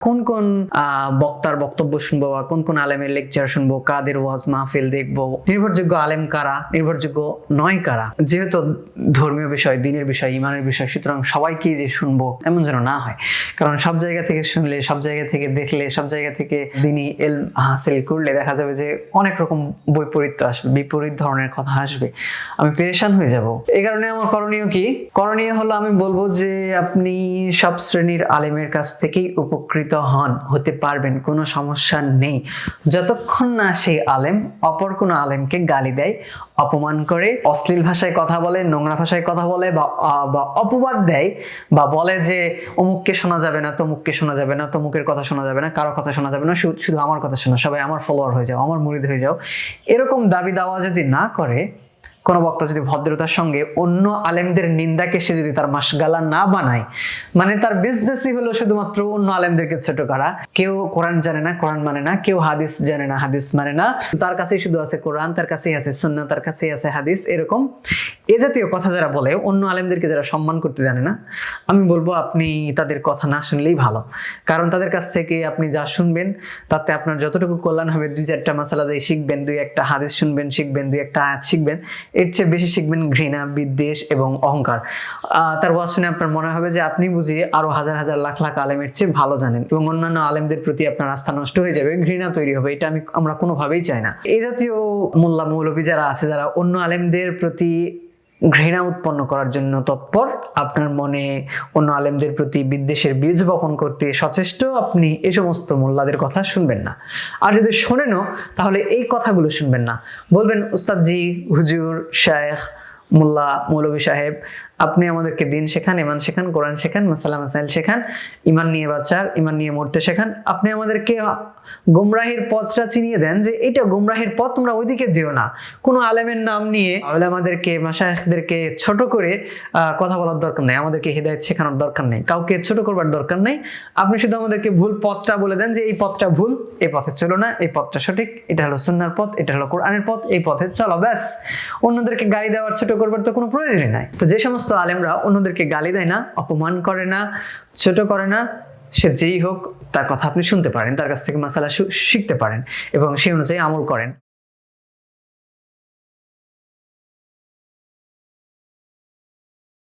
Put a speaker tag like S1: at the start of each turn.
S1: কোন কোন বক্তার বক্তব্য শুনবো বা কোন কোন আলেমের লেকচার শুনবো, কাদের ওয়াজ মাহফিল দেখবো, নির্ভরযোগ্য আলেম কারা, নির্ভরযোগ্য নয় কারা। যেহেতু ধর্মীয় বিষয়, দিনের বিষয়, ইমানের বিষয়, সুতরাং সবাইকে যে শুনবো এমন যেন না হয়। কারণ সব জায়গা থেকে শুনলে, সব জায়গা থেকে দেখলে, সব জায়গা থেকে দিনই ইলম হাসিল করলে দেখা যাবে যে অনেক রকম বৈপরীত্য আসবে, বিপরীত ধরনের কথা আসবে, আমি পেরেশান হয়ে যাব। এই কারণে আমার করণীয় কি? করণীয় হলো আমি বলবো যে আপনি সব শ্রেণীর আলেমের কাছ থেকেই উপকৃত হতে পারবেন, কোনো সমস্যা নেই, যতক্ষণ না সেই আলেম অপর কোনো আলেমকে গালি দেয়, অপমান করে, অশ্লীল ভাষায় কথা বলে, নোংরা ভাষায় কথা বলে, বা অপবাদ দেয়, বা বলে যে অমুককে শোনা যাবে না, তমুককে শোনা যাবে না, তমুকের কথা শোনা যাবে না, কারো কথা শোনা যাবে না, শুধু আমার কথা শোনা, সবাই আমার ফলোয়ার হয়ে যাও, আমার মুরিদ হয়ে যাও, এরকম দাবি দাওয়া যদি না করে, কোন বক্তা যদি ভদ্রতার সঙ্গে অন্য আলেমদের নিন্দাকে সে যদি তার মাসগালা না বানায়, মানে তার বিজনেসই হলো শুধুমাত্র অন্য আলেমদেরকে ছোট করা। কেউ কোরআন জানে না, কোরআন মানে না, কেউ হাদিস জানে না, হাদিস মানে না, তার কাছেই শুধু আছে কোরআন, তার কাছেই আছে সুন্নাহ, তার কাছেই আছে হাদিস, এরকম এ জাতীয় কথা যারা বলে, অন্য আলেমদেরকে যারা সম্মান করতে জানে না, আমি বলবো আপনি তাদের কথা না শুনলেই ভালো। কারণ তাদের কাছ থেকে আপনি যা শুনবেন তাতে আপনার যতটুকু কল্যাণ হবে, 2-4টা মাসালা দিয়ে শিখবেন, 2-1টা হাদিস শুনবেন, শিখবেন, 2-1টা আয়াত শিখবেন, এর চেয়ে বেশি শিখবেন ঘৃণা, বিদ্বেষ এবং অহংকার। তার ওয়াজ শুনে আপনার মনে হবে যে আপনি বুঝি আরো হাজার হাজার লাখ লাখ আলেমের চেয়ে ভালো জানেন, এবং অন্যান্য আলেমদের প্রতি আপনার আস্থা নষ্ট হয়ে যাবে, ঘৃণা তৈরি হবে। এটা আমরা কোনোভাবেই চাই না। এই জাতীয় মোল্লা মৌলবী যারা আছে, যারা অন্য আলেমদের প্রতি ঘৃণা উৎপন্ন করার জন্য তৎপর, আপনার মনে অন্য আলেমদের প্রতি বিদ্বেষের বীজ বপন করতে সচেষ্ট, আপনি এই সমস্ত মোল্লাদের কথা শুনবেন না। আর যদি শোনেনও, তাহলে এই কথাগুলো শুনবেন না। বলবেন, উস্তাদজি, হুজুর, শায়েখ, মোল্লা, মৌলভী সাহেব, আপনি আমাদেরকে দিন শেখান, ইমান শেখান, কোরআন শেখান, মাসালা মাসাইল শেখান, ইমান নিয়ে বাঁচার, ইমান নিয়ে মরতে শেখান। আপনি আমাদেরকে গোমরাহির পথটা চিনিয়ে দেন যে এটা গোমরাহির পথ, তোমরা ওইদিকে যেও না। কোনো আলেমের নাম নিয়ে আমাদেরকে, মাশায়েখদেরকে ছোট করে কথা বলার দরকার নেই, আমাদেরকে হিদায়াত শেখানোর দরকার নেই, কাউকে ছোট করবার দরকার নেই। আপনি শুধু আমাদেরকে ভুল পথটা বলে দেন যে এই পথটা ভুল, এই পথে চলো না, এই পথটা সঠিক, এটা হলো সুন্নাহর পথ, এটা হলো কোরআনের পথ, এই পথে চলো, ব্যাস। অন্যদেরকে গালি দেওয়ার, ছোট করবার তো কোনো প্রয়োজনই নাই। তো যে সমস্ত আলেমরা অন্যদেরকে গালি দেয় না, অপমান করে না, ছোট করে না, সে যেই হোক, তার কথা আপনি শুনতে পারেন, তার কাছ থেকে মাসালা শিখতে পারেন এবং সেই অনুযায়ী আমল করেন।